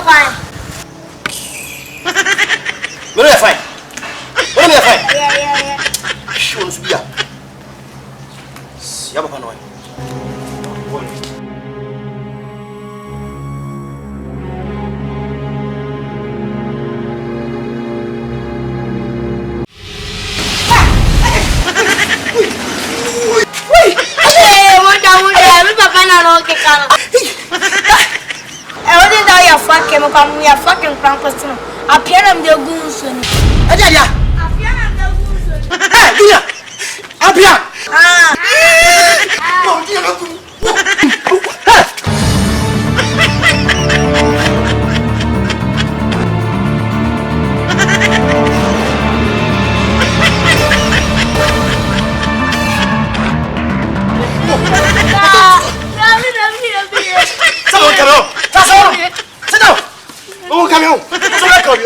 fine. Where are fine? Where are fine? Yeah. She wants to be up. Siapa kan oi? We are fucking crampers. I appear on the goons. Aja. Eh, dia. Apia. Mau dia aku. Sit down! Oh, come on! It's a record!